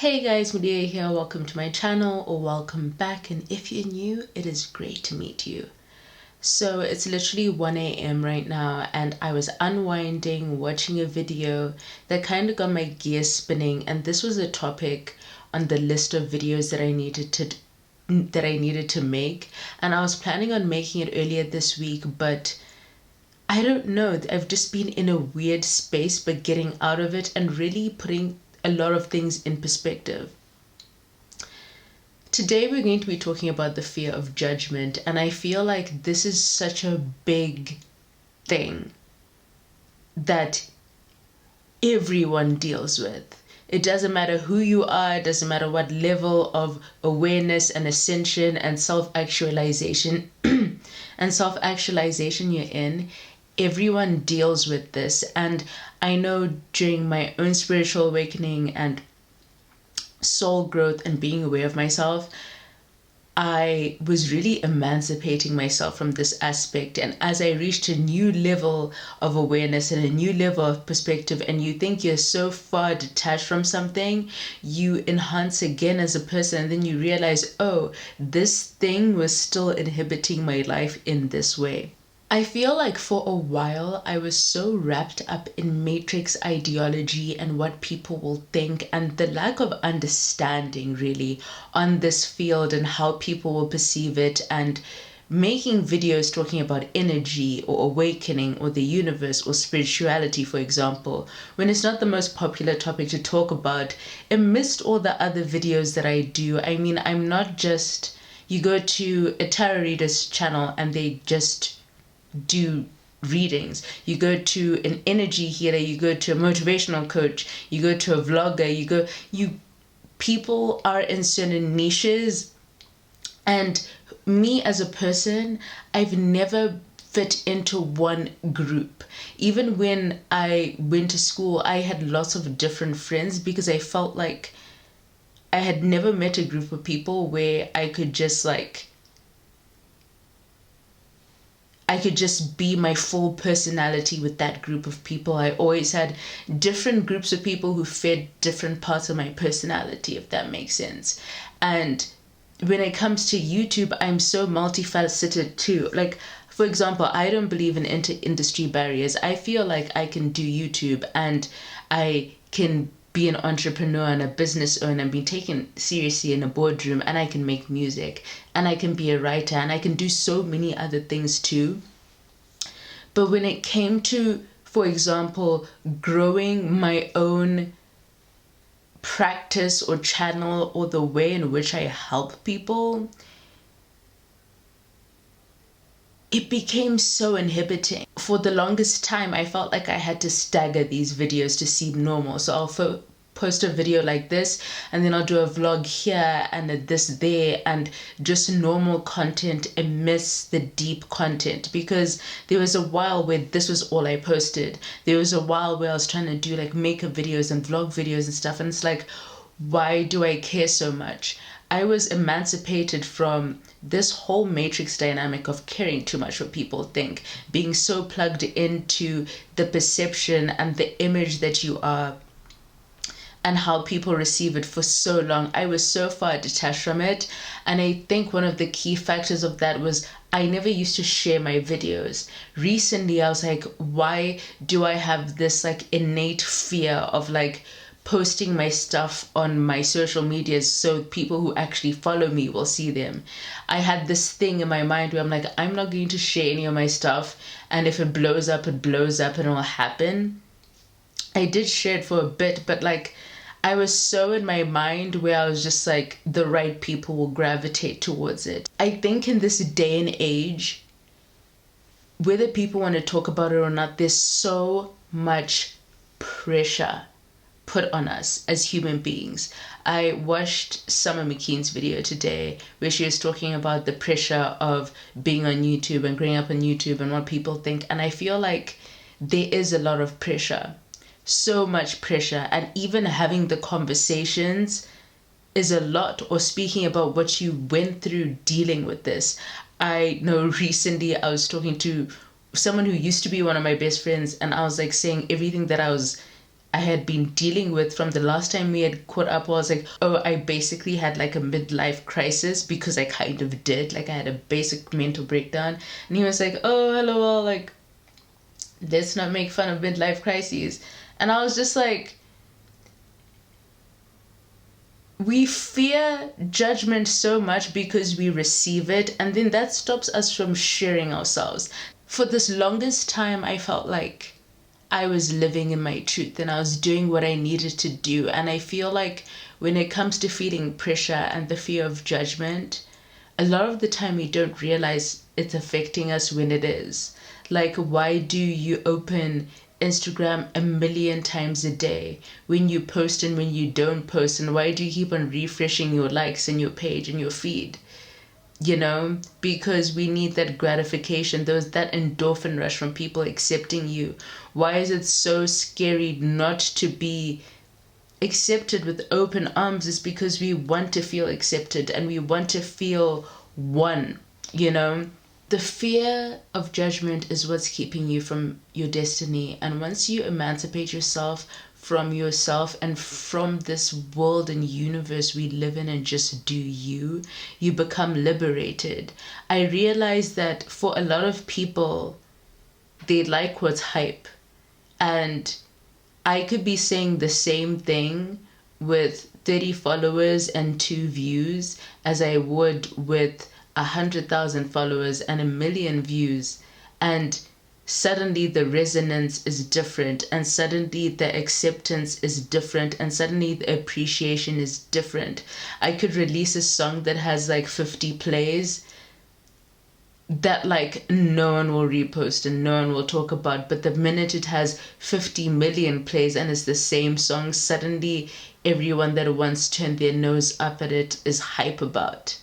Hey guys, Mudiwa here. Welcome to my channel or welcome back. And if you're new, it is great to meet you. So it's literally 1 a.m. right now and I was unwinding, watching a video that kind of got my gears spinning. And this was a topic on the list of videos that I needed to make. And I was planning on making it earlier this week, but I don't know. I've just been in a weird space, but getting out of it and really putting a lot of things in perspective. Today we're going to be talking about the fear of judgment, and I feel like this is such a big thing that everyone deals with. It doesn't matter who you are, it doesn't matter what level of awareness and ascension and self-actualization you're in. Everyone deals with this. And I know during my own spiritual awakening and soul growth and being aware of myself, I was really emancipating myself from this aspect. And as I reached a new level of awareness and a new level of perspective, and you think you're so far detached from something, you enhance again as a person, and then you realize, oh, this thing was still inhibiting my life in this way. I feel like for a while I was so wrapped up in matrix ideology and what people will think, and the lack of understanding really on this field and how people will perceive it, and making videos talking about energy or awakening or the universe or spirituality, for example, when it's not the most popular topic to talk about, amidst all the other videos that I do. I mean, I'm not just, you go to a tarot reader's channel and they just do readings. You go to an energy healer, you go to a motivational coach, you go to a vlogger, people are in certain niches. And me as a person, I've never fit into one group. Even when I went to school, I had lots of different friends because I felt like I had never met a group of people where I could just be my full personality with that group of people. I always had different groups of people who fed different parts of my personality, if that makes sense. And when it comes to YouTube, I'm so multifaceted too. Like, for example, I don't believe in industry barriers. I feel like I can do YouTube and I can be an entrepreneur and a business owner and be taken seriously in a boardroom, and I can make music and I can be a writer and I can do so many other things too. But when it came to, for example, growing my own practice or channel or the way in which I help people, it became so inhibiting. For the longest time, I felt like I had to stagger these videos to seem normal. So I'll post a video like this, and then I'll do a vlog here and this there, and just normal content amidst the deep content. Because there was a while where this was all I posted. There was a while where I was trying to do like makeup videos and vlog videos and stuff, and it's like, why do I care so much? I was emancipated from this whole matrix dynamic of caring too much what people think, being so plugged into the perception and the image that you are and how people receive it for so long. I was so far detached from it. And I think one of the key factors of that was I never used to share my videos. Recently, I was like, why do I have this like innate fear of like posting my stuff on my social medias so people who actually follow me will see them? I had this thing in my mind where I'm like, I'm not going to share any of my stuff, and if it blows up, it blows up and it will happen. I did share it for a bit, but like I was so in my mind where I was just like, the right people will gravitate towards it. I think in this day and age, whether people want to talk about it or not, there's so much pressure put on us as human beings. I watched Summer McKeen's video today where she was talking about the pressure of being on YouTube and growing up on YouTube and what people think. And I feel like there is a lot of pressure, so much pressure. And even having the conversations is a lot, or speaking about what you went through dealing with this. I know recently I was talking to someone who used to be one of my best friends, and I was like saying everything that I I had been dealing with from the last time we had caught up. I was like, oh, I basically had like a midlife crisis, because I kind of did. Like, I had a basic mental breakdown. And he was like, oh, hello, well, like, let's not make fun of midlife crises. And I was just like, we fear judgment so much because we receive it, and then that stops us from sharing ourselves. For this longest time, I felt like I was living in my truth and I was doing what I needed to do. And I feel like when it comes to feeling pressure and the fear of judgment, a lot of the time we don't realize it's affecting us when it is. Like, why do you open Instagram a million times a day when you post and when you don't post? And why do you keep on refreshing your likes and your page and your feed? You know, because we need that gratification, that endorphin rush from people accepting you. Why is it so scary not to be accepted with open arms? Is because we want to feel accepted and we want to feel one, you know? The fear of judgment is what's keeping you from your destiny. And once you emancipate yourself from yourself and from this world and universe we live in and just do you, you become liberated. I realize that for a lot of people, they like what's hype. And I could be saying the same thing with 30 followers and 2 views as I would with 100,000 followers and 1,000,000 views, and suddenly the resonance is different, and suddenly the acceptance is different, and suddenly the appreciation is different. I could release a song that has like 50 plays that like no one will repost and no one will talk about, but the minute it has 50 million plays and it's the same song, suddenly everyone that once turned their nose up at it is hype about.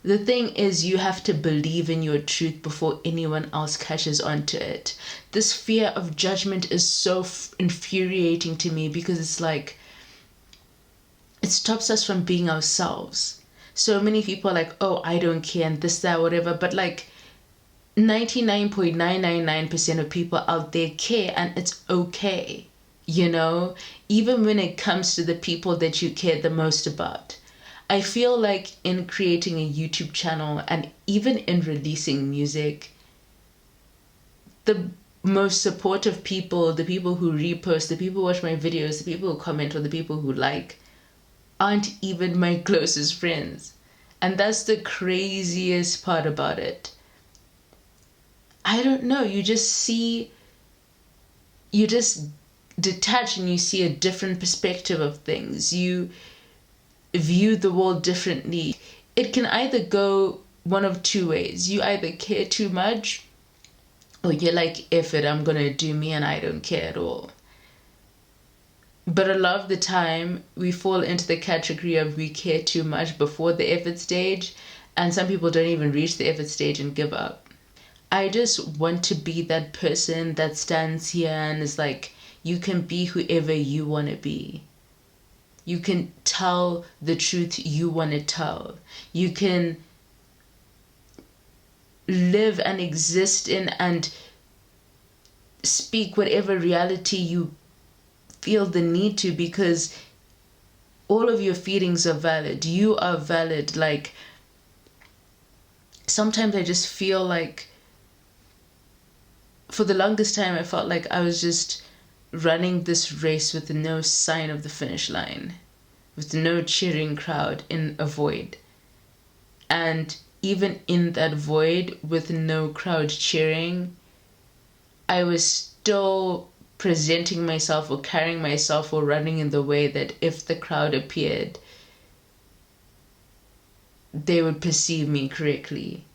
The thing is, you have to believe in your truth before anyone else catches on to it. This fear of judgment is so infuriating to me, because it's like, it stops us from being ourselves. So many people are like, oh, I don't care, and this, that, whatever. But like 99.999% of people out there care, and it's okay. You know, even when it comes to the people that you care the most about. I feel like in creating a YouTube channel and even in releasing music, the most supportive people, the people who repost, the people who watch my videos, the people who comment, or the people who like, aren't even my closest friends. And that's the craziest part about it. I don't know, you just detach and you see a different perspective of things. You view the world differently. It can either go one of two ways. You either care too much, or you're like, F it, I'm gonna do me and I don't care at all. But a lot of the time, we fall into the category of we care too much before the effort stage, and some people don't even reach the effort stage and give up. I just want to be that person that stands here and is like, you can be whoever you want to be. You can tell the truth you want to tell. You can live and exist in and speak whatever reality you feel the need to, because all of your feelings are valid. You are valid. Like, sometimes I just feel like, for the longest time, I felt like I was just running this race with no sign of the finish line, with no cheering crowd in a void. And even in that void, with no crowd cheering, I was still presenting myself or carrying myself or running in the way that if the crowd appeared, they would perceive me correctly.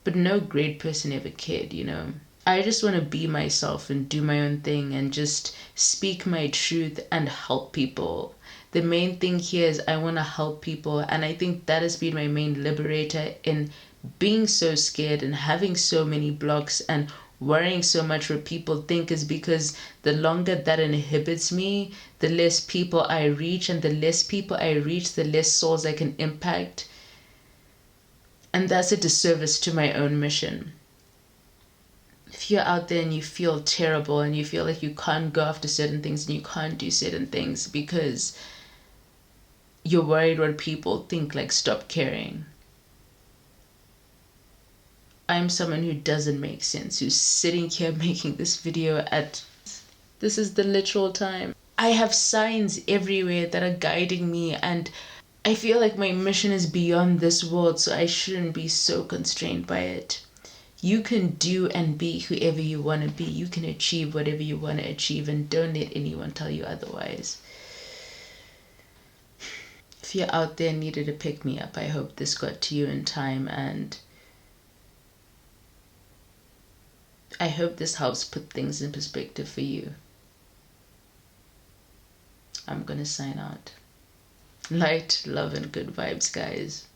But no great person ever cared, you know. I just want to be myself and do my own thing and just speak my truth and help people. The main thing here is I want to help people, and I think that has been my main liberator in being so scared and having so many blocks and worrying so much what people think, is because the longer that inhibits me, the less people I reach, and the less people I reach, the less souls I can impact. And that's a disservice to my own mission. If you're out there and you feel terrible and you feel like you can't go after certain things and you can't do certain things because you're worried what people think, like, stop caring. I'm someone who doesn't make sense, who's sitting here making this video at... This is the literal time. I have signs everywhere that are guiding me, and I feel like my mission is beyond this world, so I shouldn't be so constrained by it. You can do and be whoever you want to be. You can achieve whatever you want to achieve, and don't let anyone tell you otherwise. If you're out there and needed to pick me up, I hope this got to you in time, and I hope this helps put things in perspective for you. I'm gonna sign out. Light, love, and good vibes, guys.